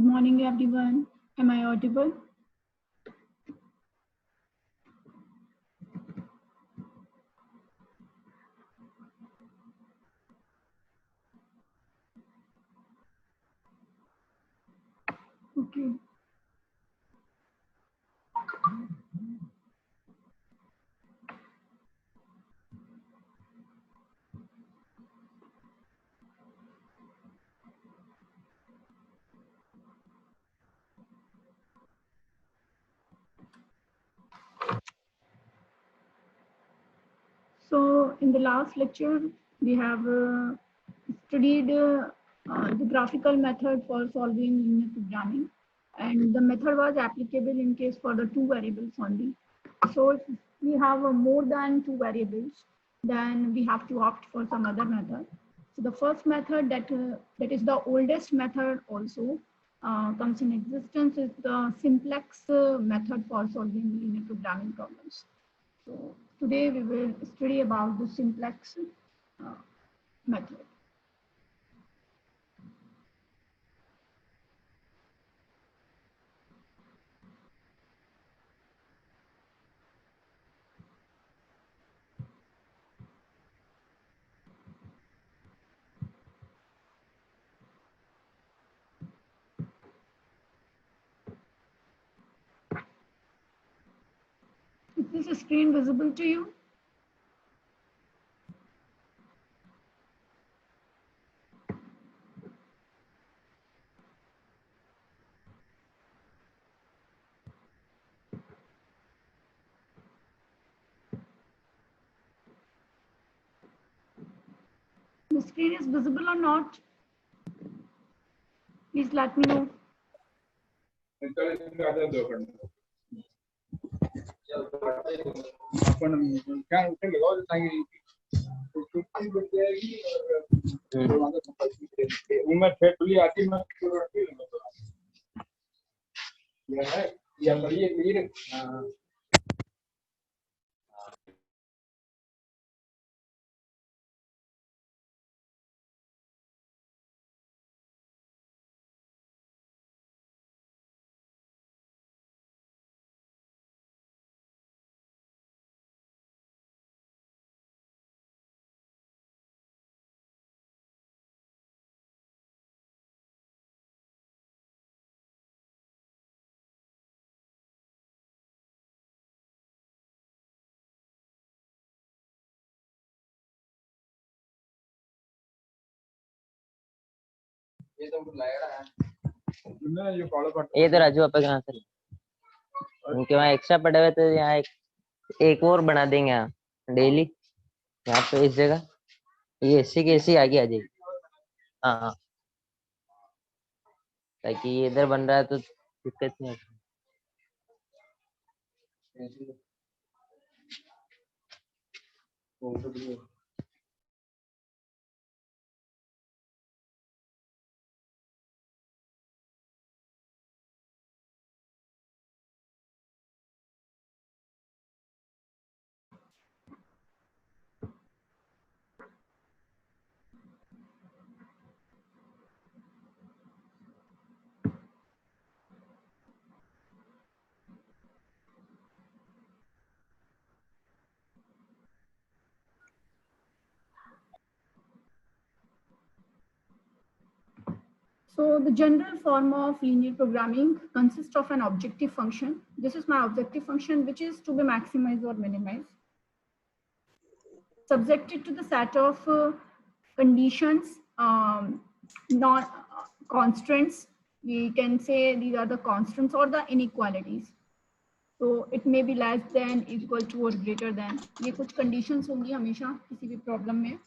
morning, everyone. Am I audible? Okay. So in the last lecture, we have studied the graphical method for solving linear programming. And the method was applicable in case for the two variables only. So if we have more than two variables, then we have to opt for some other method. So the first method that is the oldest method also comes in existence is the simplex method for solving linear programming problems. So today we will study about the simplex method. Is this screen visible to you? The screen is visible or not? Please let me know. ये तो राजू आप कहाँ से उनके वहाँ extra पड़े हुए तो यहाँ एक और बना देंगे यहाँ डेली यहाँ पे इस जगह ये एसी की एसी आगे आ जाएगी। हाँ हाँ ताकि ये इधर बन रहा है तो दिक्कत नहीं आती। So the general form of linear programming consists of an objective function. This is my objective function, which is to be maximized or minimized, subjected to the set of conditions, not constraints. We can say these are the constants or the inequalities. So it may be less than, equal to or greater than. ये कुछ conditions होंगी हमेशा किसी भी problem में.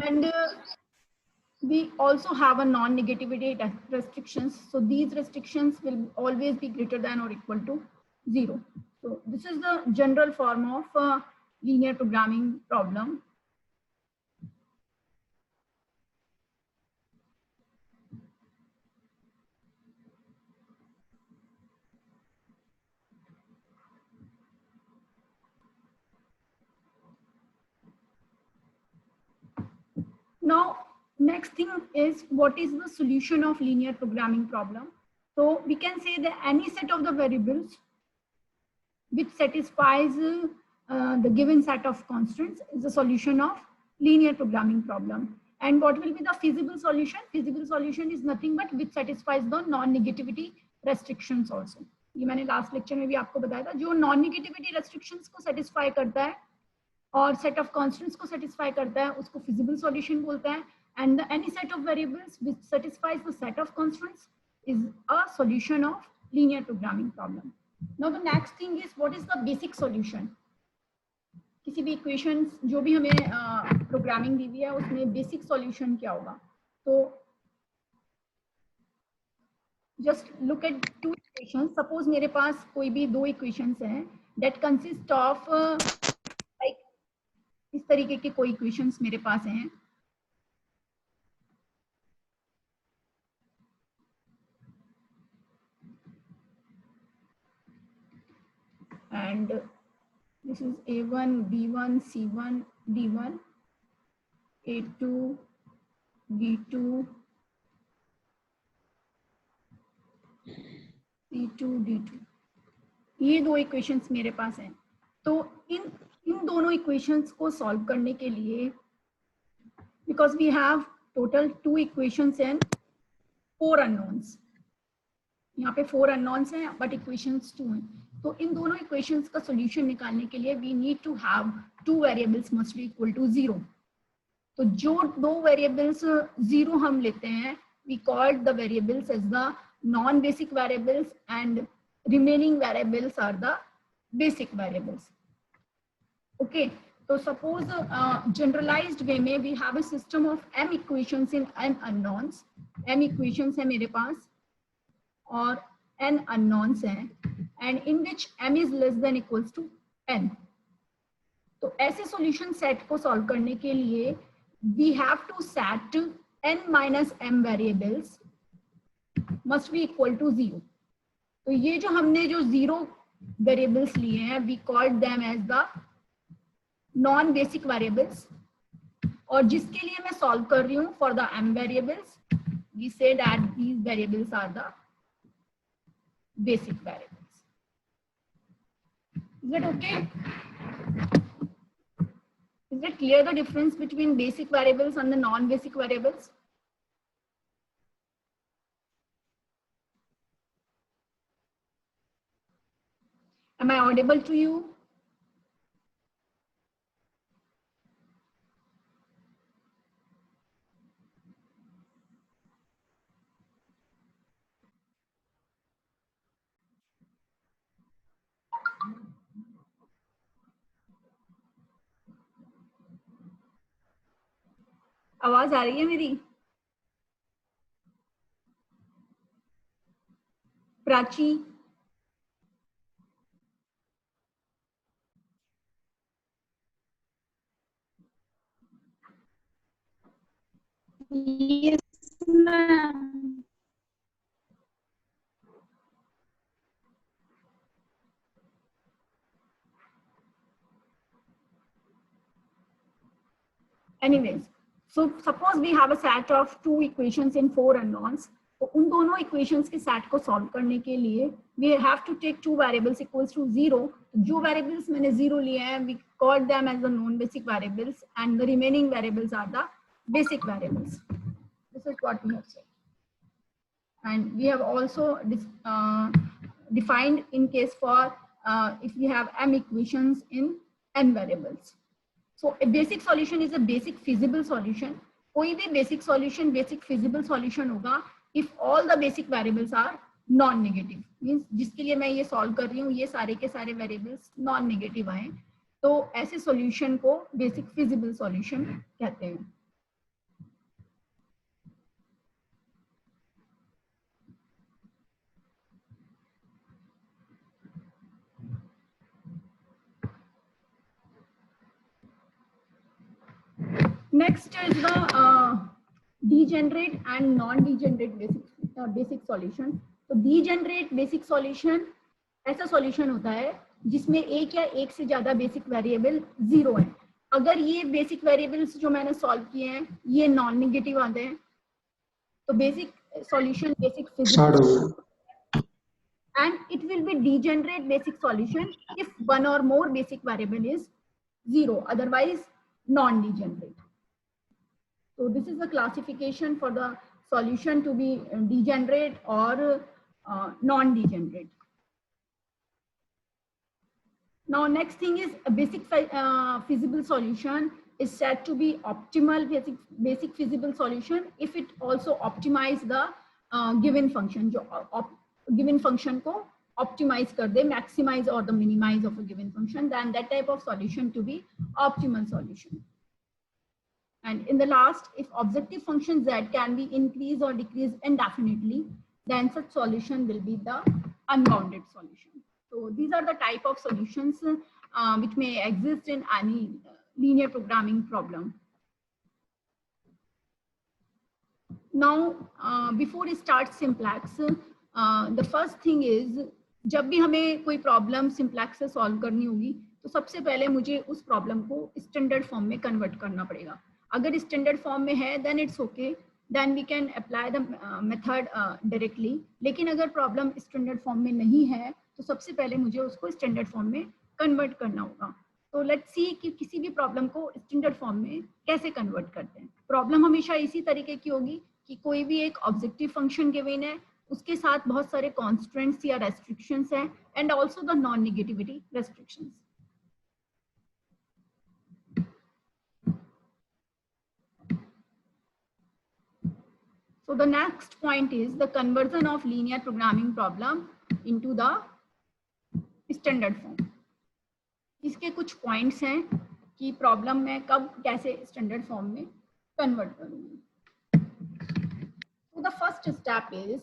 And we also have a non-negativity restrictions. So these restrictions will always be greater than or equal to 0. So this is the general form of linear programming problem. Now, next thing is what is the solution of linear programming problem? So we can say that any set of the variables which satisfies the given set of constants is the solution of linear programming problem. And what will be the feasible solution? Feasible solution is nothing but which satisfies the non-negativity restrictions also. ये मैंने last lecture में भी आपको बताया था, जो non negativity restrictions को satisfy करता है और सेट ऑफ कांस्टेंट्स को सेटिस्फाई करता है उसको फिजिबल सॉल्यूशन बोलते हैं. And any set of variables which satisfies the set of constants is a solution of linear programming problem. Now the next thing is what is the basic solution. किसी भी equations जो भी हमें programming दी हुई है उसमें बेसिक सॉल्यूशन क्या होगा. तो just look at two equations. Suppose मेरे पास कोई भी दो equations हैं that consist of like इस तरीके के कोई equations मेरे पास हैं. And this is A1, B1, C1, D1, A2, B2, C2, D2. ये दो इक्वेशंस मेरे पास हैं. तो इन दोनों इक्वेशंस को सॉल्व करने के लिए because we have total 2 equations and 4 unknowns. यहाँ पे 4 अननोन्स हैं बट इक्वेशंस 2 हैं. तो इन दोनों इक्वेशंस का सॉल्यूशन निकालने के लिए we need to have 2 variables must be equal to 0. तो जो दो वेरिएबल्स 0 हम लेते हैं we called the variables as the non-basic variables and remaining variables are the basic variables. Okay, so suppose generalized way में we have a system of m equations in n unknowns. m equations है मेरे पास और n unknowns हैं and in which m is less than equals to n. तो ऐसे solution set को solve करने के लिए we have to set n minus m variables must be equal to 0. तो ये जो हमने जो 0 variables लिए हैं we called them as the non basic variables. और जिसके लिए मैं solve कर रही हूँ for the m variables we say that these variables are the basic variables. Is that okay? Is it clear the difference between basic variables and the non-basic variables? Am I audible to you? आवाज आ रही है मेरी? Prachi, Yes, ma'am. anyways, so suppose we have a set of 2 equations in 4 unknowns. तो उन दोनों equations के set को solve करने के लिए we have to take 2 variables equals to 0. जो variables मैंने 0 लिए हैं we called them as the non-basic variables and the remaining variables are the basic variables. This is what we have said. And we have also defined in case for if we have m equations in n variables. So a basic solution is a basic feasible solution. कोई भी basic solution basic feasible solution होगा if all the basic variables are non-negative. Means जिसके लिए मैं ये solve कर रही हूँ ये सारे के सारे variables non-negative आए तो ऐसे solution को basic feasible solution कहते हैं. Next is the degenerate and non-degenerate basic solution. तो degenerate basic solution ऐसा solution होता है जिसमें एक या एक से ज्यादा basic variable 0 है. अगर ये बेसिक वेरिएबल्स जो मैंने सॉल्व किए हैं ये नॉन नेगेटिव आते हैं तो basic solution basic physical and it will be degenerate basic solution if one or more basic variable is 0, otherwise non-degenerate. So this is the classification for the solution to be degenerate or non-degenerate. Now next thing is a basic feasible solution is said to be optimal basic feasible solution if it also optimize the given function. Given function को optimize कर दे, maximize or the minimize of a given function, then that type of solution to be optimal solution. And in the last, if objective function z can be increased or decreased indefinitely, then such solution will be the unbounded solution. So these are the type of solutions which may exist in any linear programming problem. Now, before we start simplex, the first thing is जब भी हमें कोई problem simplex से solve करनी होगी तो सबसे पहले मुझे उस प्रॉब्लम को स्टैंडर्ड फॉर्म में कन्वर्ट करना पड़ेगा. अगर स्टैंडर्ड फॉर्म में है then it's okay, then we can apply the method directly. लेकिन अगर प्रॉब्लम स्टैंडर्ड फॉर्म में नहीं है तो सबसे पहले मुझे उसको स्टैंडर्ड फॉर्म में कन्वर्ट करना होगा. तो लेट्स सी कि किसी भी प्रॉब्लम को स्टैंडर्ड फॉर्म में कैसे कन्वर्ट करते हैं. प्रॉब्लम हमेशा इसी तरीके की होगी कि कोई भी एक ऑब्जेक्टिव फंक्शन गिवन है, उसके साथ बहुत सारे कॉन्स्टेंट्स या रेस्ट्रिक्शंस हैं and also the non negativity restrictions. So the next point is the conversion of linear programming problem into the standard form. इसके कुछ पॉइंट्स हैं कि प्रॉब्लम में कब कैसे स्टैंडर्ड फॉर्म में कन्वर्ट करूंगी. So the first step is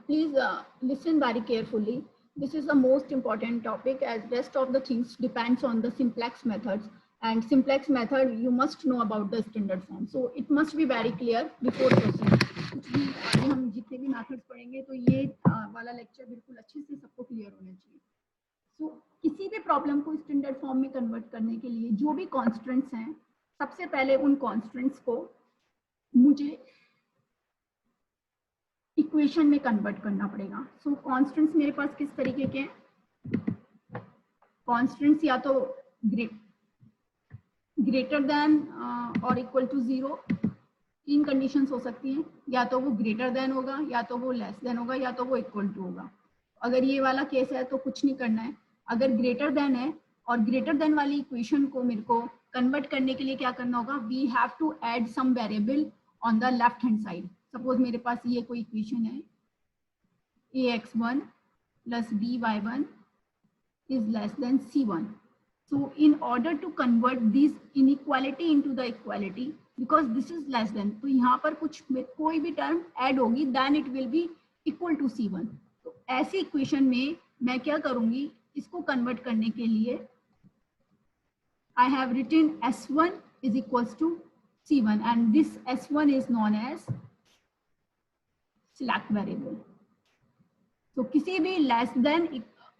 please listen very carefully. This is the most important topic as rest of the things depends on the simplex methods, and simplex method you must know about the standard form. So it must be very clear before proceeding. कुछ भी हम जितने भी methods पढ़ेंगे तो ये वाला lecture बिल्कुल अच्छे से सबको क्लियर होना चाहिए. So किसी भी प्रॉब्लम को स्टैंडर्ड फॉर्म में कन्वर्ट करने के लिए जो भी कॉन्स्टेंट्स हैं, सबसे पहले उन कॉन्स्टेंट्स को मुझे इक्वेशन में कन्वर्ट करना पड़ेगा. सो कॉन्स्टेंट्स मेरे पास किस तरीके के हैं? कॉन्स्टेंट्स या तो ग्रेटर देन और इक्वल टू 0, तीन कंडीशंस हो सकती हैं. या तो वो ग्रेटर देन होगा, या तो वो लेस देन होगा, या तो वो इक्वल टू होगा. अगर ये वाला केस है तो कुछ नहीं करना है. अगर ग्रेटर देन है और ग्रेटर देन वाली इक्वेशन को मेरे को कन्वर्ट करने के लिए क्या करना होगा? We have to add some variable on the left hand side. Suppose मेरे पास ये कोई इक्वेशन है, ax1 plus by1 is less than c1. So in order to convert this inequality into the equality, because this is less than, तो यहाँ पर कुछ कोई भी टर्म ऐड होगी then it will be equal to c1. तो ऐसी equation में मैं क्या करूँगी? इसको कन्वर्ट करने के लिए I have written s1 is equals to c1 and this s1 is known as slack variable. तो किसी भी लेस देन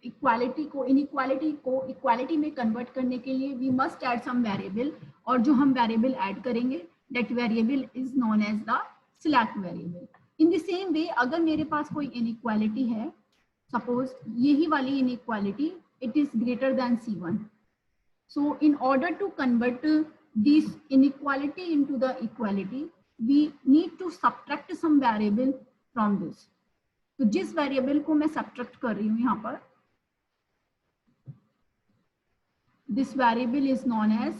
इक्वालिटी को इक्वालिटी में कन्वर्ट करने के लिए we must add some variable, और जो हम वेरिएबल ऐड करेंगे that variable is known as the slack variable. In the same way अगर मेरे पास कोई इनइक्वालिटी है, सपोज यही वाली inequality it is greater than c1. So in order to convert this inequality into the equality we need to subtract some variable from this. तो जिस variable को मैं सब्ट्रैक्ट कर रही हूं यहाँ पर, this variable is known as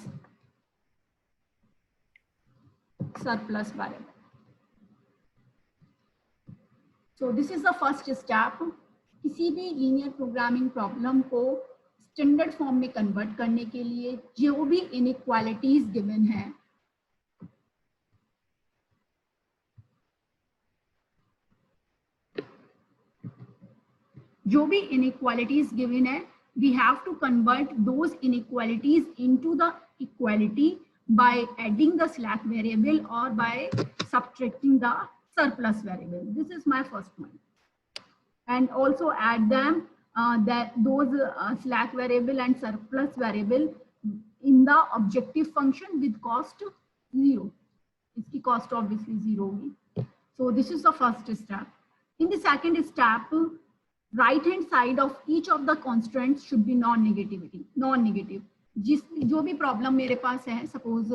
surplus variable. So this is the first step. किसी भी लीनियर प्रोग्रामिंग प्रॉब्लम को स्टैंडर्ड फॉर्म में कन्वर्ट करने के लिए जो भी इनइक्वालिटीज गिवन है, जो भी inequalities given है, we have to convert those inequalities into the equality by adding the slack variable or by subtracting the surplus variable. This is my first point. And also add them those slack variable and surplus variable in the objective function with cost 0. इसकी cost obviously 0 होगी. So this is the first step. In the second step, right hand side of each of the constants should be non-negative. जो भी problem मेरे पास है, suppose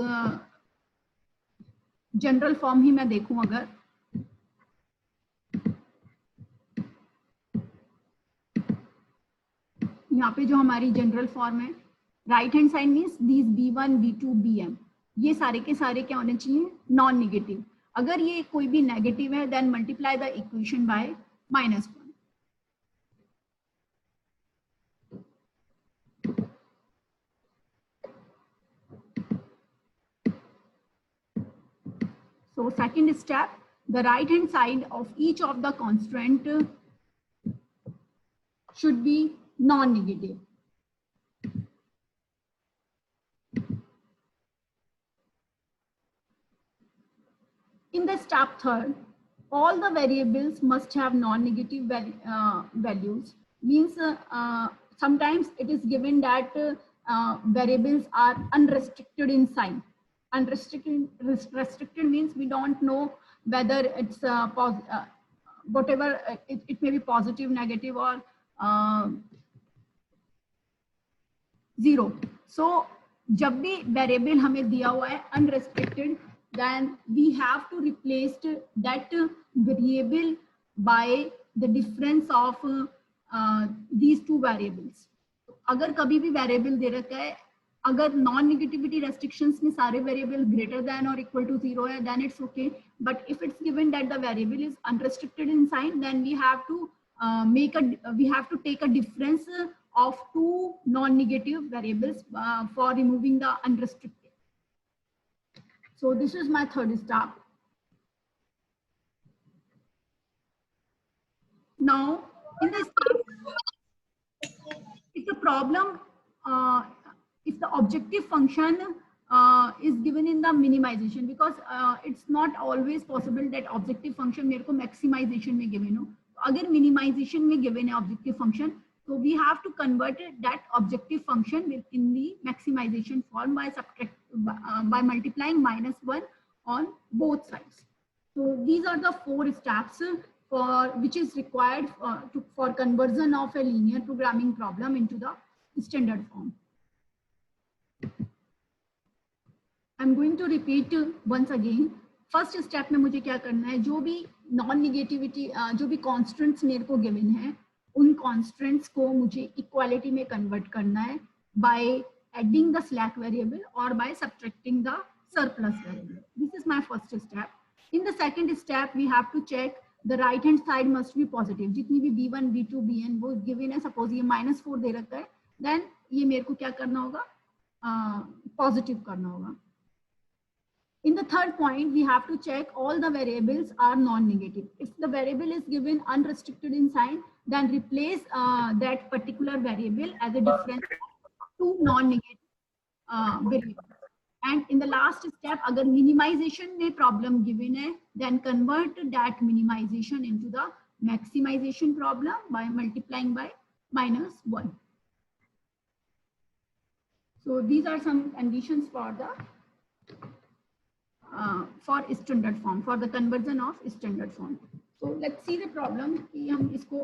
general form ही मैं देखूं, अगर यहाँ पे जो हमारी जनरल फॉर्म है, right hand side means these b1 b2 bm, ये सारे के सारे क्या होने चाहिए, नॉन नेगेटिव. अगर ये कोई भी नेगेटिव है then multiply the equation by -1. So second step, the right hand side of each of the constant should be non-negative. In the step third, all the variables must have non-negative values. Means sometimes it is given that variables are unrestricted in sign. Restricted means we don't know whether it's whatever it may be positive, negative, or 0. So जब भी variable हमें दिया हुआ है unrestricted, then we have to replace that variable by the difference of these two variables. अगर कभी भी variable दे रखा है, अगर नॉन नेगेटिविटी रेस्ट्रिक्शंस में सारे वेरिएबल ग्रेटर देन और इक्वल टू 0 है, then it's okay. But if it's given that the variable is unrestricted in sign, then we have to take a difference of two non-negative variables for removing the unrestricted. So this is my third step. Now in this step, if the problem, if the objective function is given in the minimization, because it's not always possible that objective function मेरे को maximization में given हो. अगर minimization में given है objective function, so we have to convert that objective function within the maximization form by multiplying -1 on both sides. So these are the 4 steps for which is required for conversion of a linear programming problem into the standard form. I'm going to repeat once again. First step में मुझे क्या करना है, जो भी non negativity, जो भी constants मेरे को गिवन है, उन कॉन्स्टेंट्स को मुझे इक्वालिटी में कन्वर्ट करना है by adding the slack variable और by subtracting the surplus variable. This is my first step. In the second step we have to check the right hand side must be positive. जितनी भी b1 b2 bn वो given है, suppose ये -4 दे रखा है, then ये मेरे को क्या करना होगा, पॉजिटिव करना होगा. In the third point, we have to check all the variables are non-negative. If the variable is given unrestricted in sign, then replace that particular variable as a difference of two non-negative variables. And in the last step, agar minimization में problem given है, then convert that minimization into the maximization problem by multiplying by -1. So these are some conditions for the for standard form, for the conversion of standard form. So let's see the problem कि हम इसको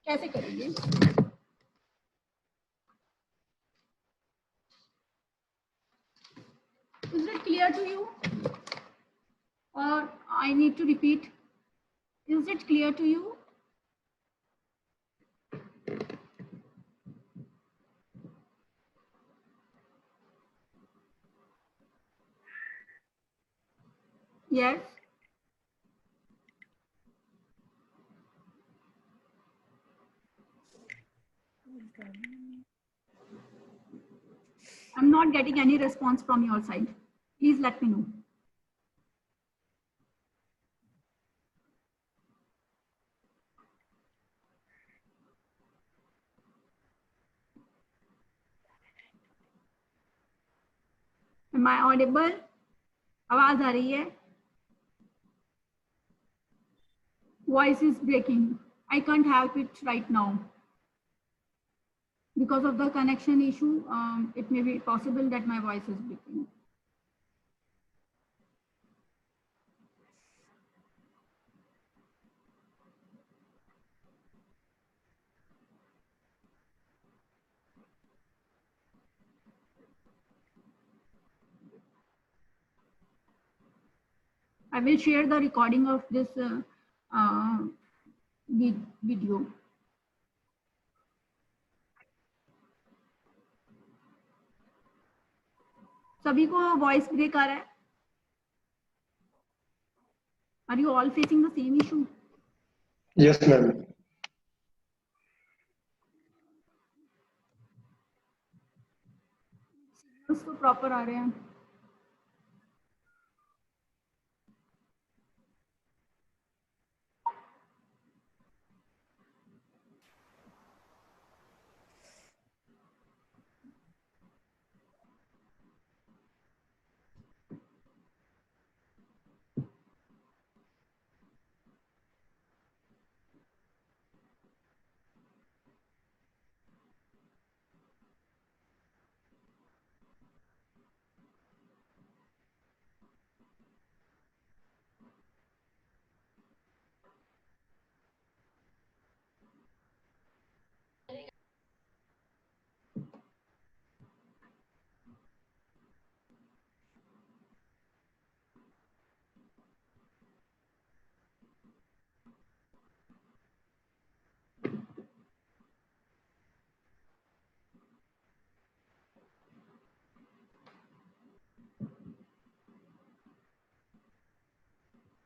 कैसे करेंगे. Is it clear to you, or I need to repeat? Is it clear to you? Yes. I'm not getting any response from your side. Please let me know. Am I audible? आवाज आ रही है? Voice is breaking. I can't help it right now. because of the connection issue, it may be possible that my voice is breaking. I will share the recording of this video. सभी को voice break आ रहा है? Are you all facing the same issue? Yes, ma'am. Signals तो proper आ रहे हैं.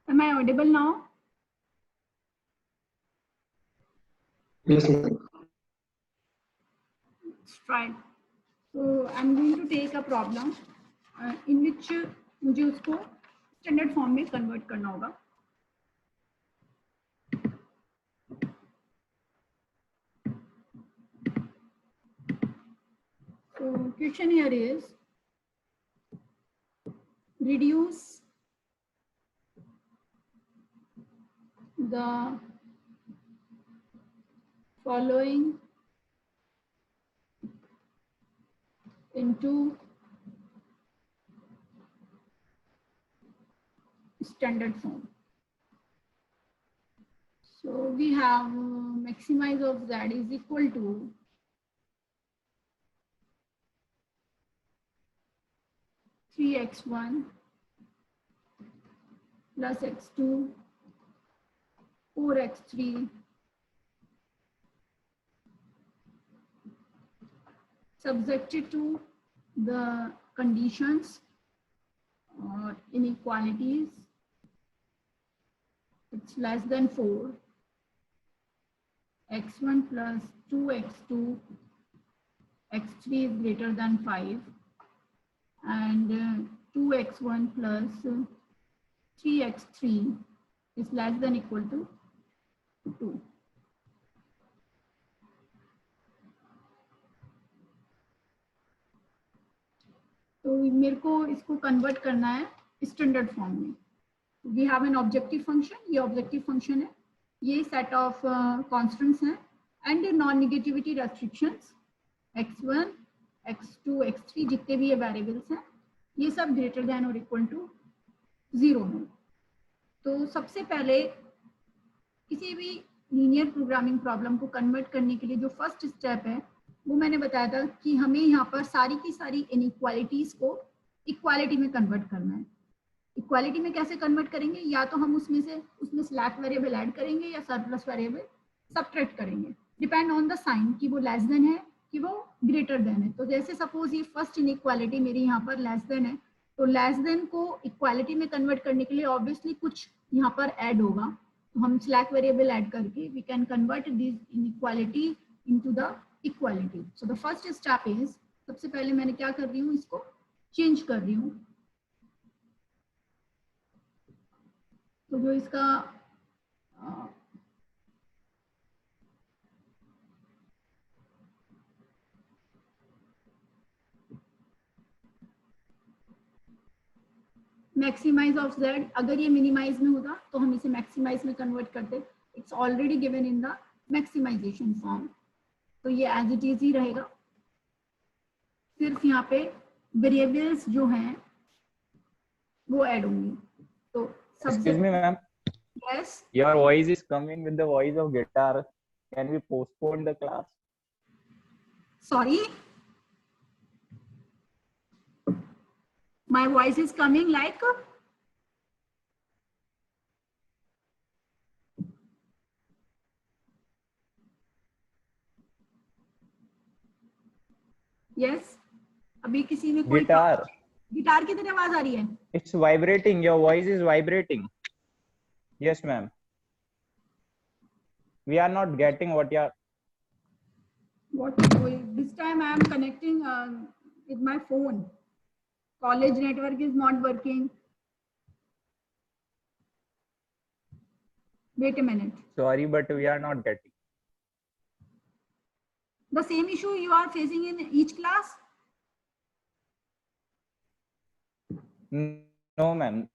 Am I audible now? Yes, ma'am. Let's try. So I'm going to take a problem in which मुझे उसको standard form में convert करना होगा. So question here is reduce the following into standard form. So we have maximize of z is equal to three x1 plus x2 4x3 subjected to the conditions or inequalities. It's less than 4. x1 plus 2x2 x3 is greater than 5 and 2x1 plus 3x3 is less than equal to 2. तो मेरे को इसको convert करना है standard form में. We have an objective function, ये objective function है, ये सेट ऑफ कॉन्स्टेंट्स हैं and non negativity restrictions x1 x2 x3 जितने भी ये वेरिएबल्स हैं ये सब ग्रेटर देन और इक्वल टू 0 हैं. तो सबसे पहले किसी भी लीनियर प्रोग्रामिंग प्रॉब्लम को कन्वर्ट करने के लिए जो फर्स्ट स्टेप है वो मैंने बताया था कि हमें यहाँ पर सारी की सारी इनइक्वालिटीज को इक्वालिटी में कन्वर्ट करना है. इक्वालिटी में कैसे कन्वर्ट करेंगे? या तो हम उसमें स्लैक वेरिएबल ऐड करेंगे या सरप्लस वेरिएबल सबट्रैक्ट करेंगे, डिपेंड ऑन द साइन कि वो लेस देन है कि वो ग्रेटर देन है. तो जैसे सपोज ये फर्स्ट इनइक्वालिटी मेरी यहाँ पर लेस देन है, तो लेस देन को इक्वालिटी में कन्वर्ट करने के लिए ऑब्वियसली कुछ यहाँ पर ऐड होगा. तो हम स्लैक वेरिएबल ऐड करके we can convert this inequality into the equality. So the first step is, सबसे पहले मैंने क्या कर रही हूँ, इसको चेंज कर रही हूँ. तो जो इसका मैक्सिमाइज ऑफ z, अगर ये मिनिमाइज में होता तो हम इसे मैक्सिमाइज में कन्वर्ट करते. It's already given in the maximization form. तो ये एज इट इज ही रहेगा, सिर्फ यहाँ पे वेरिएबल्स जो हैं वो ऐड होंगी। तो Excuse me, ma'am. Yes, Your voice is coming with the voice of guitar. Can we postpone the class? Sorry, my voice is coming like yes, अभी किसी में कोई Guitar. गिटार की तरह आवाज आ रही है? It's vibrating. Your voice is vibrating. Yes, ma'am. We are not getting what you are. What is going? This time I am connecting with my phone. College network is not working. Wait a minute. Sorry, but we are not getting. The same issue you are facing in each class? No, ma'am.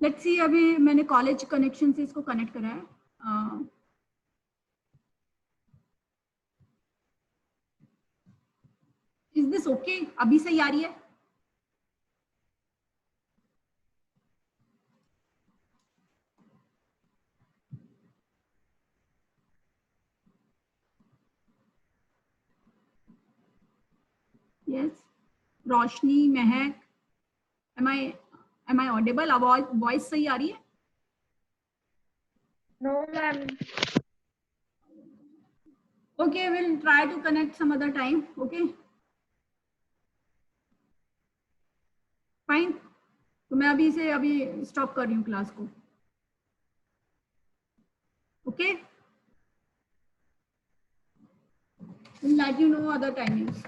Let's see, अभी मैंने college connection से इसको connect करा है। Is this okay? अभी सही आ रही है? Yes, Roshni, Mahak, am I audible? आवाज वॉइस सही आ रही है? No, ma'am. Okay, we'll try to connect some other time. Okay, fine. तो मैं अभी से अभी स्टॉप कर रही हूँ क्लास को। Okay, we'll let you know other timings.